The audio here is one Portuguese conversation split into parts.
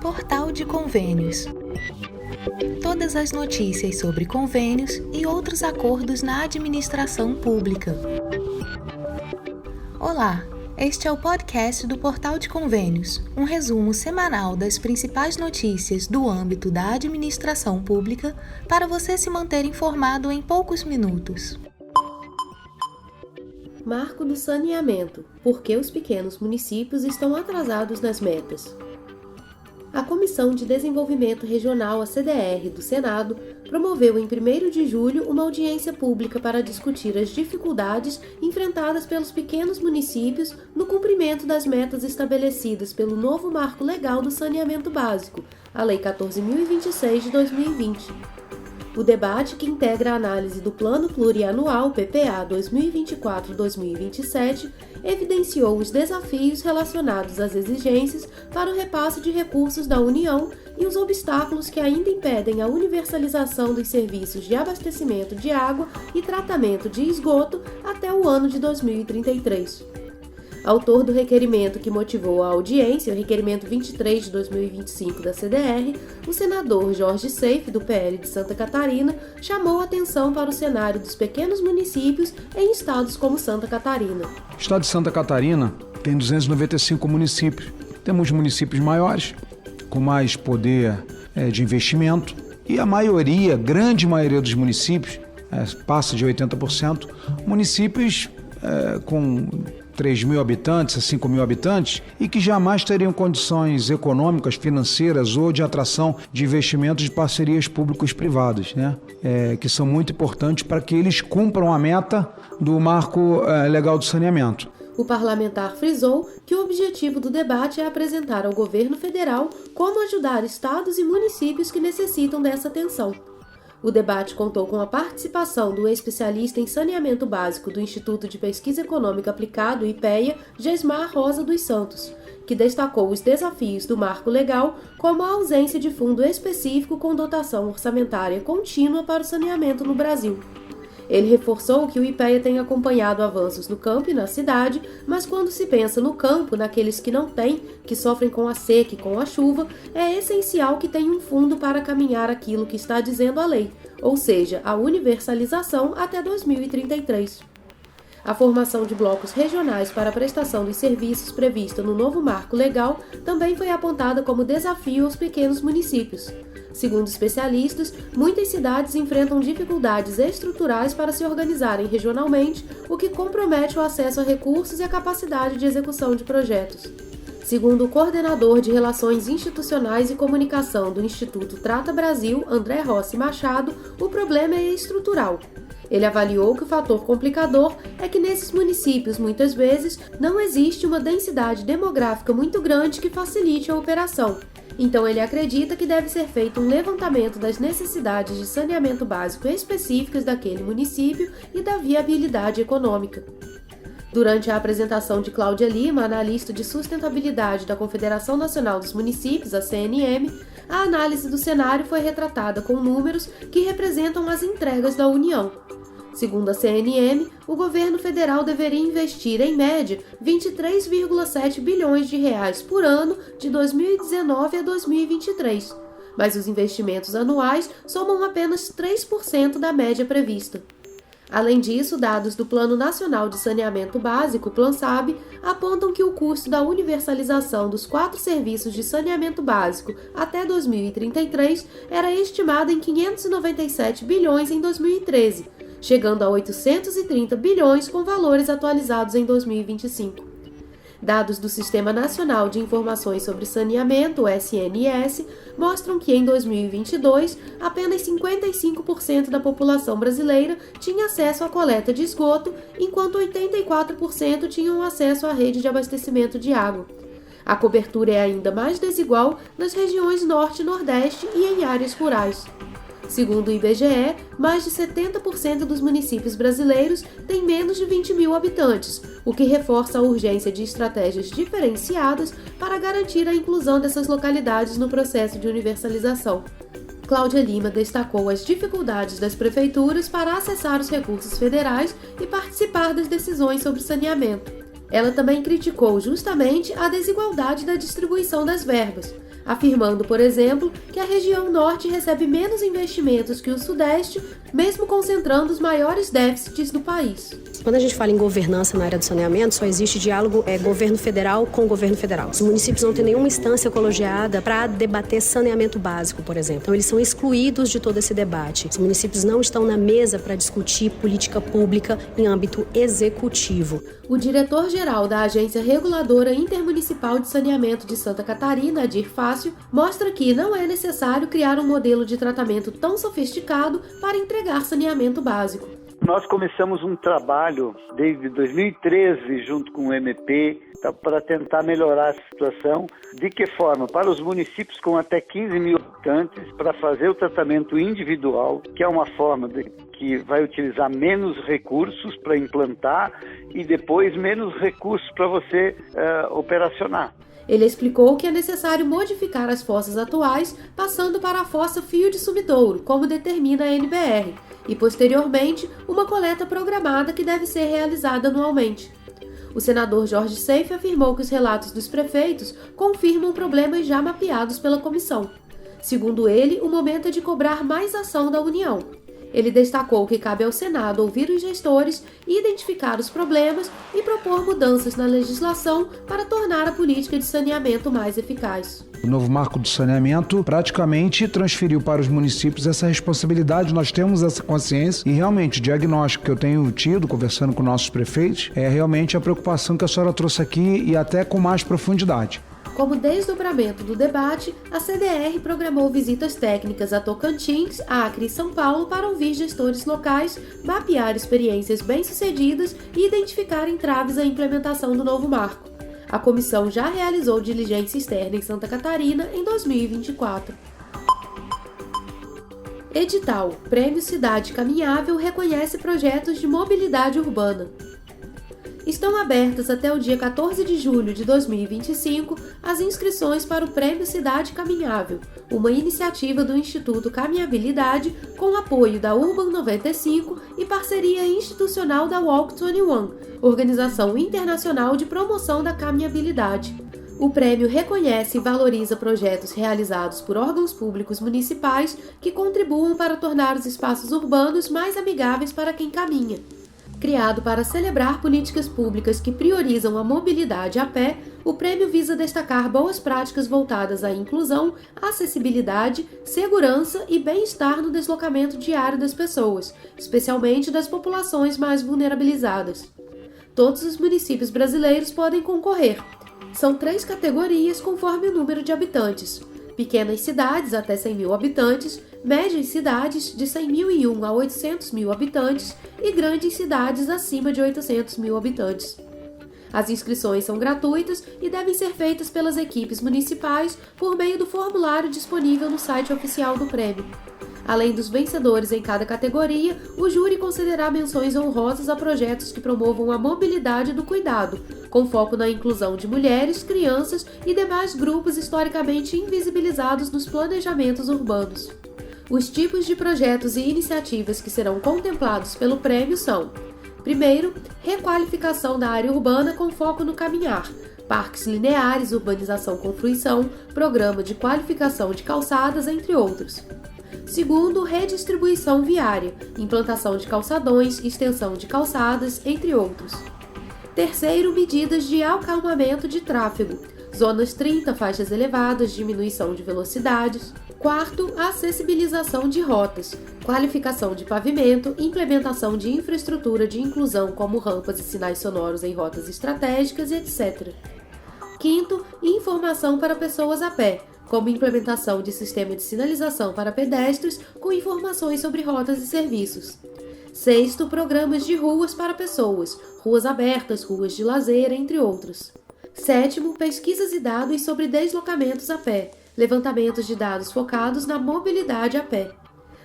Portal de Convênios. Todas as notícias sobre convênios e outros acordos na administração pública. Olá, este é o podcast do Portal de Convênios, um resumo semanal das principais notícias do âmbito da administração pública para você se manter informado em poucos minutos. Marco do saneamento. Por que os pequenos municípios estão atrasados nas metas? A Comissão de Desenvolvimento Regional, a CDR, do Senado, promoveu em 1º de julho uma audiência pública para discutir as dificuldades enfrentadas pelos pequenos municípios no cumprimento das metas estabelecidas pelo novo Marco Legal do Saneamento Básico, a Lei 14.026 de 2020. O debate, que integra a análise do Plano Plurianual PPA 2024-2027, evidenciou os desafios relacionados às exigências para o repasse de recursos da União e os obstáculos que ainda impedem a universalização dos serviços de abastecimento de água e tratamento de esgoto até o ano de 2033. Autor do requerimento que motivou a audiência, o requerimento 23 de 2025 da CDR, o senador Jorge Seife, do PL de Santa Catarina, chamou a atenção para o cenário dos pequenos municípios em estados como Santa Catarina. O estado de Santa Catarina tem 295 municípios. Temos municípios maiores, com mais poder de investimento, e a maioria, grande maioria dos municípios, passa de 80%, municípios com 3.000 habitantes a 5.000 habitantes e que jamais teriam condições econômicas, financeiras ou de atração de investimentos de parcerias públicos-privadas, que são muito importantes para que eles cumpram a meta do Marco Legal do Saneamento. O parlamentar frisou que o objetivo do debate é apresentar ao governo federal como ajudar estados e municípios que necessitam dessa atenção. O debate contou com a participação do especialista em saneamento básico do Instituto de Pesquisa Econômica Aplicado, IPEA, Gesmar Rosa dos Santos, que destacou os desafios do marco legal, como a ausência de fundo específico com dotação orçamentária contínua para o saneamento no Brasil. Ele reforçou que o IPEA tem acompanhado avanços no campo e na cidade, mas quando se pensa no campo, naqueles que não têm, que sofrem com a seca e com a chuva, é essencial que tenha um fundo para caminhar aquilo que está dizendo a lei, ou seja, a universalização até 2033. A formação de blocos regionais para a prestação dos serviços prevista no novo marco legal também foi apontada como desafio aos pequenos municípios. Segundo especialistas, muitas cidades enfrentam dificuldades estruturais para se organizarem regionalmente, o que compromete o acesso a recursos e a capacidade de execução de projetos. Segundo o coordenador de Relações Institucionais e Comunicação do Instituto Trata Brasil, André Rossi Machado, o problema é estrutural. Ele avaliou que o fator complicador é que nesses municípios, muitas vezes, não existe uma densidade demográfica muito grande que facilite a operação. Então ele acredita que deve ser feito um levantamento das necessidades de saneamento básico específicas daquele município e da viabilidade econômica. Durante a apresentação de Cláudia Lima, analista de sustentabilidade da Confederação Nacional dos Municípios, a CNM, a análise do cenário foi retratada com números que representam as entregas da União. Segundo a CNM, o governo federal deveria investir, em média, 23,7 bilhões de reais por ano de 2019 a 2023, mas os investimentos anuais somam apenas 3% da média prevista. Além disso, dados do Plano Nacional de Saneamento Básico, PLANSAB, apontam que o custo da universalização dos 4 serviços de saneamento básico até 2033 era estimado em 597 bilhões em 2013, chegando a 830 bilhões com valores atualizados em 2025. Dados do Sistema Nacional de Informações sobre Saneamento, o SNS, mostram que em 2022, apenas 55% da população brasileira tinha acesso à coleta de esgoto, enquanto 84% tinham acesso à rede de abastecimento de água. A cobertura é ainda mais desigual nas regiões Norte e Nordeste e em áreas rurais. Segundo o IBGE, mais de 70% dos municípios brasileiros têm menos de 20 mil habitantes, o que reforça a urgência de estratégias diferenciadas para garantir a inclusão dessas localidades no processo de universalização. Cláudia Lima destacou as dificuldades das prefeituras para acessar os recursos federais e participar das decisões sobre saneamento. Ela também criticou justamente a desigualdade da distribuição das verbas, afirmando, por exemplo, que a região norte recebe menos investimentos que o sudeste, mesmo concentrando os maiores déficits do país. Quando a gente fala em governança na área do saneamento, só existe diálogo governo federal com governo federal. Os municípios não têm nenhuma instância colegiada para debater saneamento básico, por exemplo. Então, eles são excluídos de todo esse debate. Os municípios não estão na mesa para discutir política pública em âmbito executivo. O diretor-geral da Agência Reguladora Intermunicipal de Saneamento de Santa Catarina, Adir Fácio, mostra que não é necessário criar um modelo de tratamento tão sofisticado para entregar saneamento básico. Nós começamos um trabalho desde 2013 junto com o MP para tentar melhorar a situação. De que forma? Para os municípios com até 15 mil habitantes, para fazer o tratamento individual, que é uma forma que vai utilizar menos recursos para implantar e depois menos recursos para você operacionar. Ele explicou que é necessário modificar as fossas atuais, passando para a fossa Fio de Sumidouro, como determina a NBR, e posteriormente uma coleta programada que deve ser realizada anualmente. O senador Jorge Seife afirmou que os relatos dos prefeitos confirmam problemas já mapeados pela comissão. Segundo ele, o momento é de cobrar mais ação da União. Ele destacou que cabe ao Senado ouvir os gestores, identificar os problemas e propor mudanças na legislação para tornar a política de saneamento mais eficaz. O novo marco do saneamento praticamente transferiu para os municípios essa responsabilidade, nós temos essa consciência e realmente o diagnóstico que eu tenho tido conversando com nossos prefeitos é realmente a preocupação que a senhora trouxe aqui e até com mais profundidade. Como desdobramento do debate, a CDR programou visitas técnicas a Tocantins, Acre e São Paulo para ouvir gestores locais, mapear experiências bem-sucedidas e identificar entraves à implementação do novo marco. A comissão já realizou diligência externa em Santa Catarina em 2024. Edital: Prêmio Cidade Caminhável reconhece projetos de mobilidade urbana. Estão abertas até o dia 14 de julho de 2025 as inscrições para o Prêmio Cidade Caminhável, uma iniciativa do Instituto Caminhabilidade com apoio da Urban 95 e parceria institucional da Walk 21, organização internacional de promoção da caminhabilidade. O prêmio reconhece e valoriza projetos realizados por órgãos públicos municipais que contribuam para tornar os espaços urbanos mais amigáveis para quem caminha. Criado para celebrar políticas públicas que priorizam a mobilidade a pé, o prêmio visa destacar boas práticas voltadas à inclusão, acessibilidade, segurança e bem-estar no deslocamento diário das pessoas, especialmente das populações mais vulnerabilizadas. Todos os municípios brasileiros podem concorrer. São 3 categorias conforme o número de habitantes: pequenas cidades até 100 mil habitantes, médias cidades de 100.001 a 800 mil habitantes e grandes cidades acima de 800 mil habitantes. As inscrições são gratuitas e devem ser feitas pelas equipes municipais por meio do formulário disponível no site oficial do prêmio. Além dos vencedores em cada categoria, o júri concederá menções honrosas a projetos que promovam a mobilidade do cuidado, com foco na inclusão de mulheres, crianças e demais grupos historicamente invisibilizados nos planejamentos urbanos. Os tipos de projetos e iniciativas que serão contemplados pelo prêmio são: primeiro, requalificação da área urbana com foco no caminhar, parques lineares, urbanização com fruição, programa de qualificação de calçadas, entre outros. Segundo, redistribuição viária, implantação de calçadões, extensão de calçadas, entre outros. Terceiro, medidas de acalmamento de tráfego, zonas 30, faixas elevadas, diminuição de velocidades. Quarto, acessibilização de rotas, qualificação de pavimento, implementação de infraestrutura de inclusão como rampas e sinais sonoros em rotas estratégicas, etc. Quinto, informação para pessoas a pé, como implementação de sistema de sinalização para pedestres com informações sobre rotas e serviços. Sexto, programas de ruas para pessoas, ruas abertas, ruas de lazer, entre outros. Sétimo, pesquisas e dados sobre deslocamentos a pé, levantamentos de dados focados na mobilidade a pé.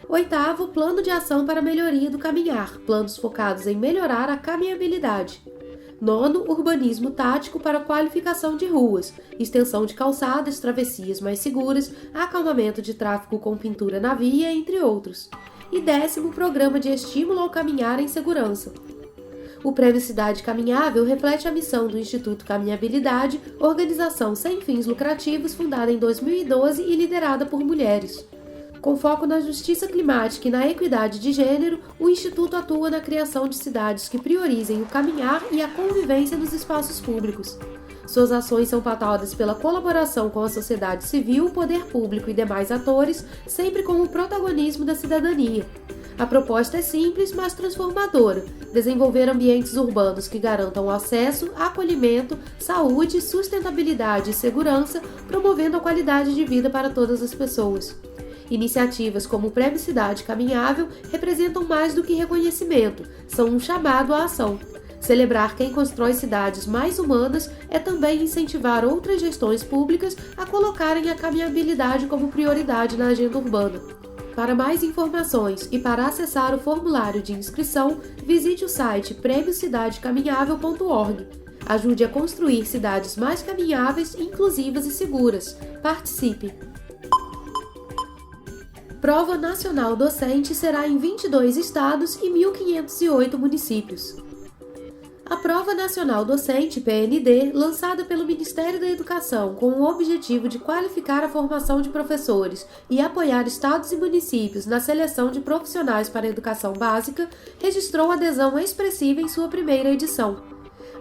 Oitavo, plano de ação para melhoria do caminhar, planos focados em melhorar a caminhabilidade. Nono, urbanismo tático para qualificação de ruas, extensão de calçadas, travessias mais seguras, acalmamento de tráfego com pintura na via, entre outros. E décimo, programa de estímulo ao caminhar em segurança. O Prêmio Cidade Caminhável reflete a missão do Instituto Caminhabilidade, organização sem fins lucrativos fundada em 2012 e liderada por mulheres. Com foco na justiça climática e na equidade de gênero, o Instituto atua na criação de cidades que priorizem o caminhar e a convivência nos espaços públicos. Suas ações são pautadas pela colaboração com a sociedade civil, o poder público e demais atores, sempre com o protagonismo da cidadania. A proposta é simples, mas transformadora: desenvolver ambientes urbanos que garantam acesso, acolhimento, saúde, sustentabilidade e segurança, promovendo a qualidade de vida para todas as pessoas. Iniciativas como o Prêmio Cidade Caminhável representam mais do que reconhecimento, são um chamado à ação. Celebrar quem constrói cidades mais humanas é também incentivar outras gestões públicas a colocarem a caminhabilidade como prioridade na agenda urbana. Para mais informações e para acessar o formulário de inscrição, visite o site premiocidadecaminhavel.org. Ajude a construir cidades mais caminháveis, inclusivas e seguras. Participe! Prova Nacional Docente será em 22 estados e 1.508 municípios. A Prova Nacional Docente, PND, lançada pelo Ministério da Educação com o objetivo de qualificar a formação de professores e apoiar estados e municípios na seleção de profissionais para a educação básica, registrou adesão expressiva em sua primeira edição.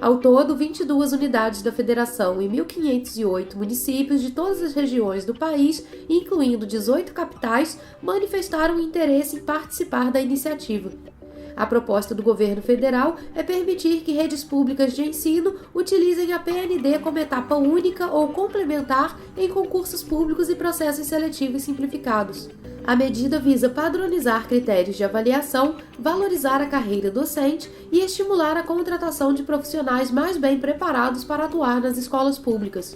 Ao todo, 22 unidades da Federação e 1.508 municípios de todas as regiões do país, incluindo 18 capitais, manifestaram interesse em participar da iniciativa. A proposta do governo federal é permitir que redes públicas de ensino utilizem a PND como etapa única ou complementar em concursos públicos e processos seletivos simplificados. A medida visa padronizar critérios de avaliação, valorizar a carreira docente e estimular a contratação de profissionais mais bem preparados para atuar nas escolas públicas.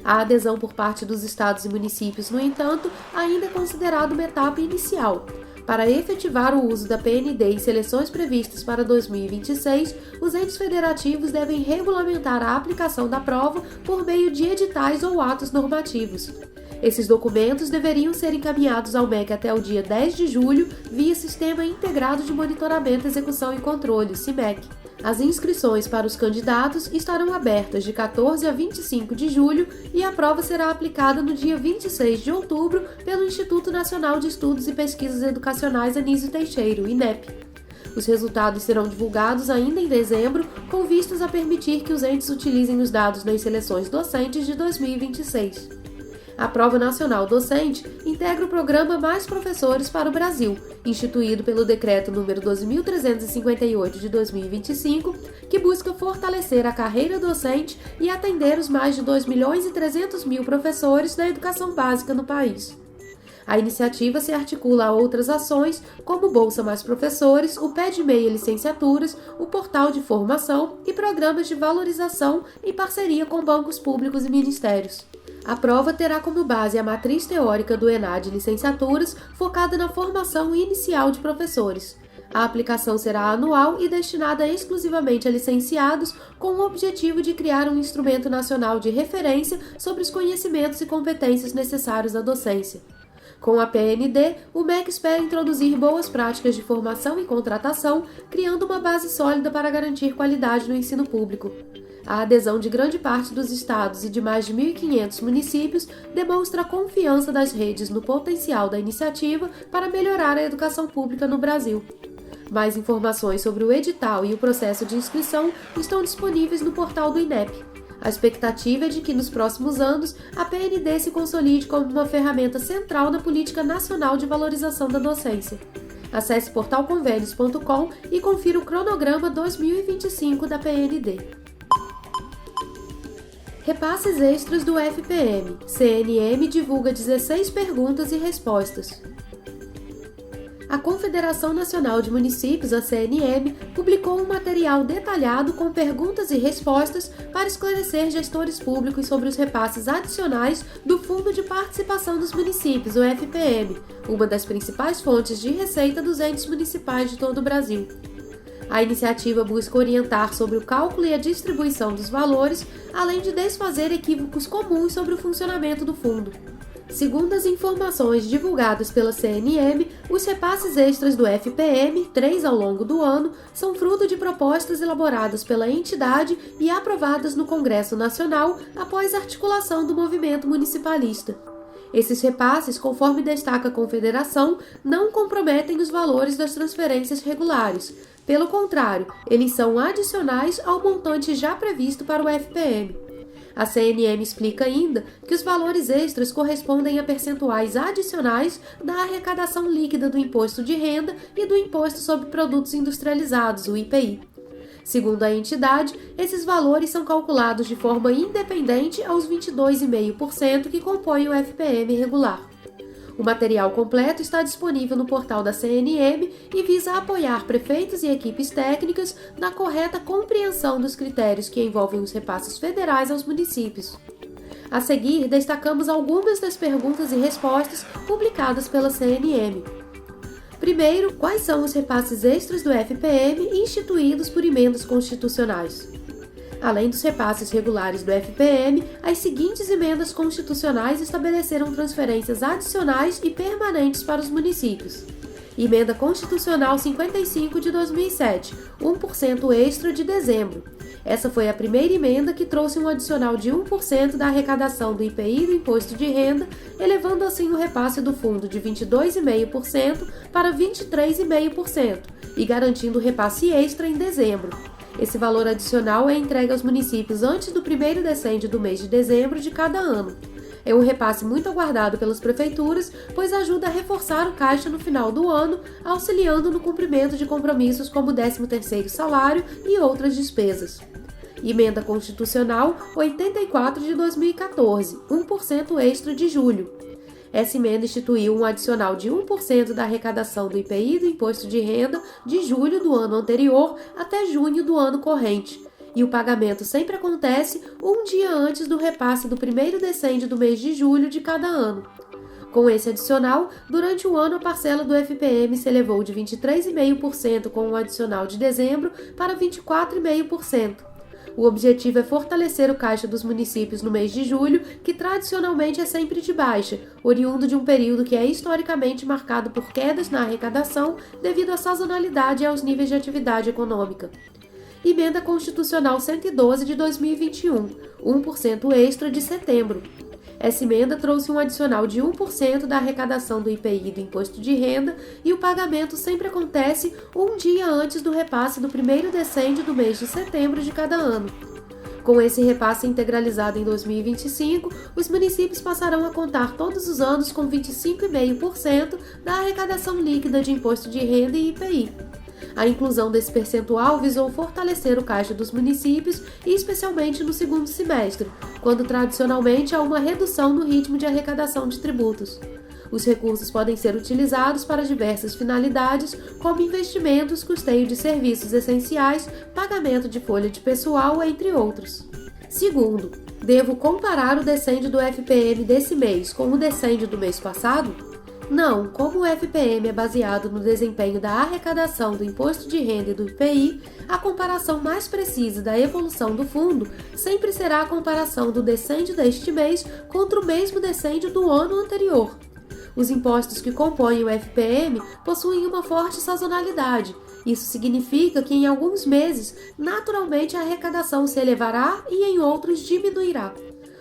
A adesão por parte dos estados e municípios, no entanto, ainda é considerada uma etapa inicial. Para efetivar o uso da PND em seleções previstas para 2026, os entes federativos devem regulamentar a aplicação da prova por meio de editais ou atos normativos. Esses documentos deveriam ser encaminhados ao MEC até o dia 10 de julho via Sistema Integrado de Monitoramento, Execução e Controle, SIMEC. As inscrições para os candidatos estarão abertas de 14 a 25 de julho e a prova será aplicada no dia 26 de outubro pelo Instituto Nacional de Estudos e Pesquisas Educacionais Anísio Teixeira, INEP. Os resultados serão divulgados ainda em dezembro, com vistas a permitir que os entes utilizem os dados nas seleções docentes de 2026. A Prova Nacional Docente integra o programa Mais Professores para o Brasil, instituído pelo Decreto nº 12.358 de 2025, que busca fortalecer a carreira docente e atender os mais de 2.300.000 professores da educação básica no país. A iniciativa se articula a outras ações, como Bolsa Mais Professores, o Pé de Meia Licenciaturas, o Portal de Formação e programas de valorização em parceria com bancos públicos e ministérios. A prova terá como base a matriz teórica do ENAD Licenciaturas, focada na formação inicial de professores. A aplicação será anual e destinada exclusivamente a licenciados, com o objetivo de criar um instrumento nacional de referência sobre os conhecimentos e competências necessários à docência. Com a PND, o MEC espera introduzir boas práticas de formação e contratação, criando uma base sólida para garantir qualidade no ensino público. A adesão de grande parte dos estados e de mais de 1.500 municípios demonstra a confiança das redes no potencial da iniciativa para melhorar a educação pública no Brasil. Mais informações sobre o edital e o processo de inscrição estão disponíveis no portal do INEP. A expectativa é de que, nos próximos anos, a PND se consolide como uma ferramenta central na política nacional de valorização da docência. Acesse portalconvênios.com e confira o cronograma 2025 da PND. Repasses extras do FPM. CNM divulga 16 perguntas e respostas. A Confederação Nacional de Municípios, a CNM, publicou um material detalhado com perguntas e respostas para esclarecer gestores públicos sobre os repasses adicionais do Fundo de Participação dos Municípios, o FPM, uma das principais fontes de receita dos entes municipais de todo o Brasil. A iniciativa busca orientar sobre o cálculo e a distribuição dos valores, além de desfazer equívocos comuns sobre o funcionamento do fundo. Segundo as informações divulgadas pela CNM, os repasses extras do FPM, 3 ao longo do ano, são fruto de propostas elaboradas pela entidade e aprovadas no Congresso Nacional após a articulação do movimento municipalista. Esses repasses, conforme destaca a Confederação, não comprometem os valores das transferências regulares. Pelo contrário, eles são adicionais ao montante já previsto para o FPM. A CNM explica ainda que os valores extras correspondem a percentuais adicionais da arrecadação líquida do Imposto de Renda e do Imposto sobre Produtos Industrializados, o IPI. Segundo a entidade, esses valores são calculados de forma independente aos 22,5% que compõem o FPM regular. O material completo está disponível no portal da CNM e visa apoiar prefeitos e equipes técnicas na correta compreensão dos critérios que envolvem os repasses federais aos municípios. A seguir, destacamos algumas das perguntas e respostas publicadas pela CNM. Primeiro, quais são os repasses extras do FPM instituídos por emendas constitucionais? Além dos repasses regulares do FPM, as seguintes emendas constitucionais estabeleceram transferências adicionais e permanentes para os municípios. Emenda Constitucional 55 de 2007, 1% extra de dezembro. Essa foi a primeira emenda que trouxe um adicional de 1% da arrecadação do IPI e do Imposto de Renda, elevando assim o repasse do fundo de 22,5% para 23,5% e garantindo o repasse extra em dezembro. Esse valor adicional é entregue aos municípios antes do primeiro decêndio do mês de dezembro de cada ano. É um repasse muito aguardado pelas prefeituras, pois ajuda a reforçar o caixa no final do ano, auxiliando no cumprimento de compromissos como o 13º salário e outras despesas. Emenda Constitucional 84 de 2014, 1% extra de julho. Essa emenda instituiu um adicional de 1% da arrecadação do IPI e do Imposto de Renda de julho do ano anterior até junho do ano corrente, e o pagamento sempre acontece um dia antes do repasse do primeiro decêndio do mês de julho de cada ano. Com esse adicional, durante o ano a parcela do FPM se elevou de 23,5% com o adicional de dezembro para 24,5%. O objetivo é fortalecer o caixa dos municípios no mês de julho, que tradicionalmente é sempre de baixa, oriundo de um período que é historicamente marcado por quedas na arrecadação devido à sazonalidade e aos níveis de atividade econômica. Emenda Constitucional 112 de 2021, 1% extra de setembro. Essa emenda trouxe um adicional de 1% da arrecadação do IPI e do Imposto de Renda e o pagamento sempre acontece um dia antes do repasse do primeiro decêndio do mês de setembro de cada ano. Com esse repasse integralizado em 2025, os municípios passarão a contar todos os anos com 25,5% da arrecadação líquida de Imposto de Renda e IPI. A inclusão desse percentual visou fortalecer o caixa dos municípios e especialmente no segundo semestre, quando tradicionalmente há uma redução no ritmo de arrecadação de tributos. Os recursos podem ser utilizados para diversas finalidades, como investimentos, custeio de serviços essenciais, pagamento de folha de pessoal, entre outros. Segundo, devo comparar o decêndio do FPM desse mês com o decêndio do mês passado? Não, como o FPM é baseado no desempenho da arrecadação do Imposto de Renda e do IPI, a comparação mais precisa da evolução do fundo sempre será a comparação do decêndio deste mês contra o mesmo decêndio do ano anterior. Os impostos que compõem o FPM possuem uma forte sazonalidade. Isso significa que em alguns meses, naturalmente a arrecadação se elevará e em outros diminuirá.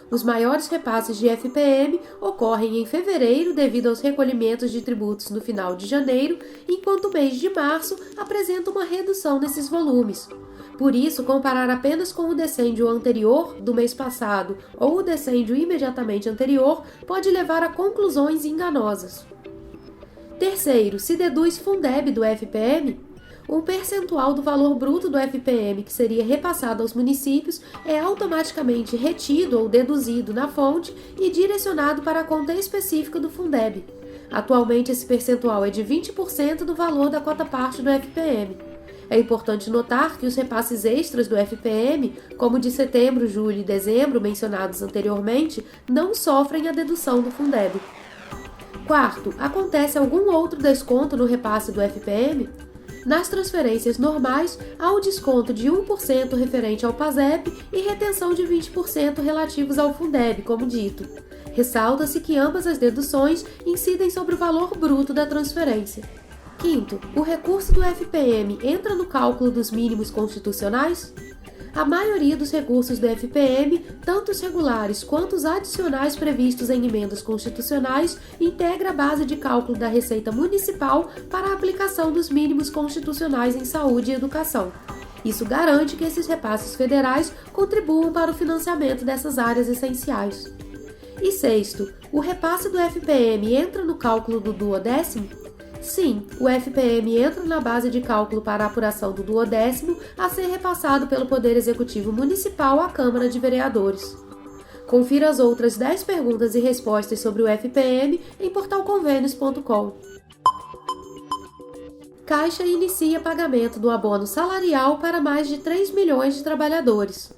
Os maiores repasses de FPM ocorrem em fevereiro devido aos recolhimentos de tributos no final de janeiro, enquanto o mês de março apresenta uma redução nesses volumes. Por isso, comparar apenas com o decêndio anterior do mês passado ou o decêndio imediatamente anterior pode levar a conclusões enganosas. Terceiro, se deduz Fundeb do FPM? Um percentual do valor bruto do FPM que seria repassado aos municípios é automaticamente retido ou deduzido na fonte e direcionado para a conta específica do Fundeb. Atualmente, esse percentual é de 20% do valor da cota-parte do FPM. É importante notar que os repasses extras do FPM, como de setembro, julho e dezembro mencionados anteriormente, não sofrem a dedução do Fundeb. Quarto, acontece algum outro desconto no repasse do FPM? Nas transferências normais, há o desconto de 1% referente ao PASEP e retenção de 20% relativos ao Fundeb, como dito. Ressalta-se que ambas as deduções incidem sobre o valor bruto da transferência. Quinto, o recurso do FPM entra no cálculo dos mínimos constitucionais? A maioria dos recursos do FPM, tanto os regulares quanto os adicionais previstos em emendas constitucionais, integra a base de cálculo da Receita Municipal para a aplicação dos mínimos constitucionais em saúde e educação. Isso garante que esses repasses federais contribuam para o financiamento dessas áreas essenciais. E sexto, o repasse do FPM entra no cálculo do 12º? Sim, o FPM entra na base de cálculo para a apuração do 12º a ser repassado pelo Poder Executivo Municipal à Câmara de Vereadores. Confira as outras 10 perguntas e respostas sobre o FPM em portalconvênios.com. Caixa inicia pagamento do abono salarial para mais de 3 milhões de trabalhadores.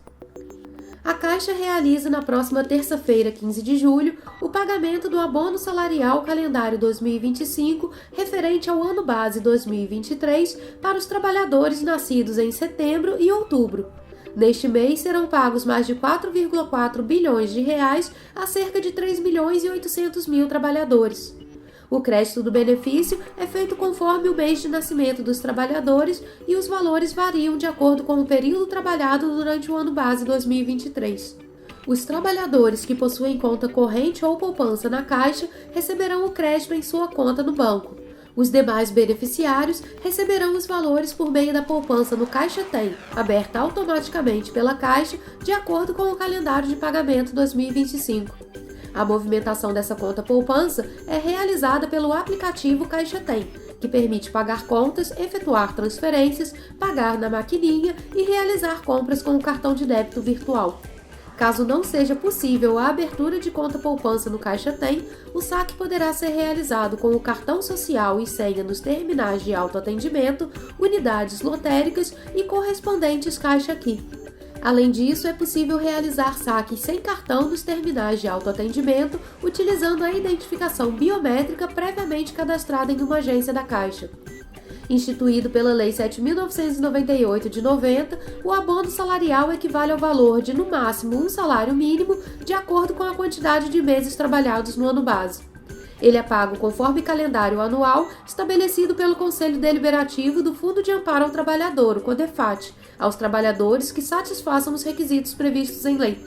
A Caixa realiza na próxima terça-feira, 15 de julho, o pagamento do abono salarial calendário 2025 referente ao ano base 2023 para os trabalhadores nascidos em setembro e outubro. Neste mês serão pagos mais de 4,4 bilhões de reais a cerca de 3 milhões e 800 mil trabalhadores. O crédito do benefício é feito conforme o mês de nascimento dos trabalhadores e os valores variam de acordo com o período trabalhado durante o ano base 2023. Os trabalhadores que possuem conta corrente ou poupança na Caixa receberão o crédito em sua conta no banco. Os demais beneficiários receberão os valores por meio da poupança no Caixa Tem, aberta automaticamente pela Caixa de acordo com o calendário de pagamento 2025. A movimentação dessa conta poupança é realizada pelo aplicativo Caixa Tem, que permite pagar contas, efetuar transferências, pagar na maquininha e realizar compras com o cartão de débito virtual. Caso não seja possível a abertura de conta poupança no Caixa Tem, o saque poderá ser realizado com o cartão social e senha nos terminais de autoatendimento, unidades lotéricas e correspondentes Caixa Aqui. Além disso, é possível realizar saques sem cartão nos terminais de autoatendimento, utilizando a identificação biométrica previamente cadastrada em uma agência da Caixa. Instituído pela Lei 7.998 de 90, o abono salarial equivale ao valor de, no máximo, um salário mínimo, de acordo com a quantidade de meses trabalhados no ano base. Ele é pago conforme calendário anual estabelecido pelo Conselho Deliberativo do Fundo de Amparo ao Trabalhador, o CODEFAT, aos trabalhadores que satisfaçam os requisitos previstos em lei.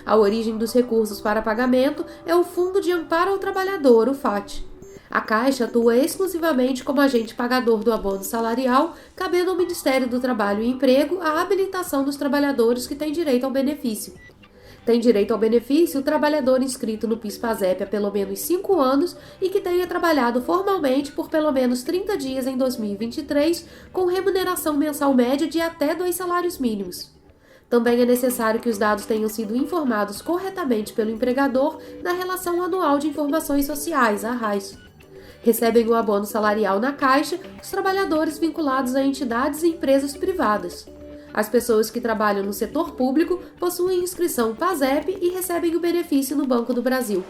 A origem dos recursos para pagamento é o Fundo de Amparo ao Trabalhador, o FAT. A Caixa atua exclusivamente como agente pagador do abono salarial, cabendo ao Ministério do Trabalho e Emprego a habilitação dos trabalhadores que têm direito ao benefício. Tem direito ao benefício o trabalhador inscrito no PIS/PASEP há pelo menos 5 anos e que tenha trabalhado formalmente por pelo menos 30 dias em 2023, com remuneração mensal média de até 2 salários mínimos. Também é necessário que os dados tenham sido informados corretamente pelo empregador na Relação Anual de Informações Sociais, a RAIS. Recebem o abono salarial na Caixa os trabalhadores vinculados a entidades e empresas privadas. As pessoas que trabalham no setor público possuem inscrição PASEP e recebem o benefício no Banco do Brasil.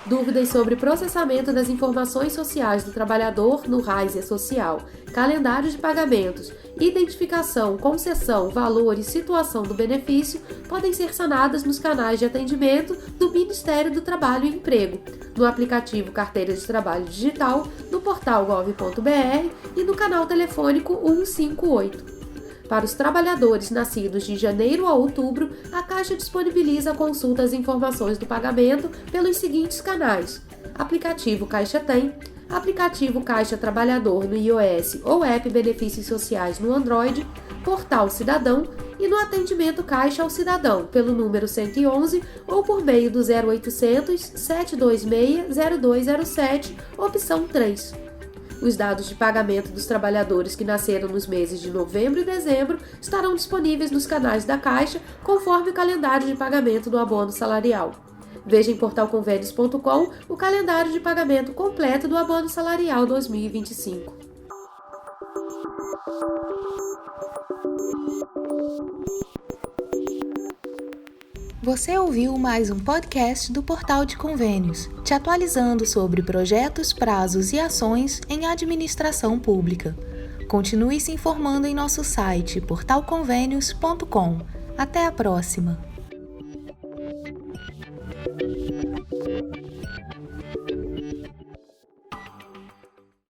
Dúvidas sobre processamento das informações sociais do trabalhador no RAIS Social, calendário de pagamentos, identificação, concessão, valor e situação do benefício podem ser sanadas nos canais de atendimento do Ministério do Trabalho e Emprego, no aplicativo Carteira de Trabalho Digital, no portal gov.br e no canal telefônico 158. Para os trabalhadores nascidos de janeiro a outubro, a Caixa disponibiliza a consulta às informações do pagamento pelos seguintes canais: aplicativo Caixa Tem, aplicativo Caixa Trabalhador no iOS ou app Benefícios Sociais no Android, Portal Cidadão e no atendimento Caixa ao Cidadão pelo número 111 ou por meio do 0800 726 0207, opção 3. Os dados de pagamento dos trabalhadores que nasceram nos meses de novembro e dezembro estarão disponíveis nos canais da Caixa, conforme o calendário de pagamento do abono salarial. Veja em portalconvênios.com o calendário de pagamento completo do abono salarial 2025. Você ouviu mais um podcast do Portal de Convênios, te atualizando sobre projetos, prazos e ações em administração pública. Continue se informando em nosso site portalconvênios.com. Até a próxima!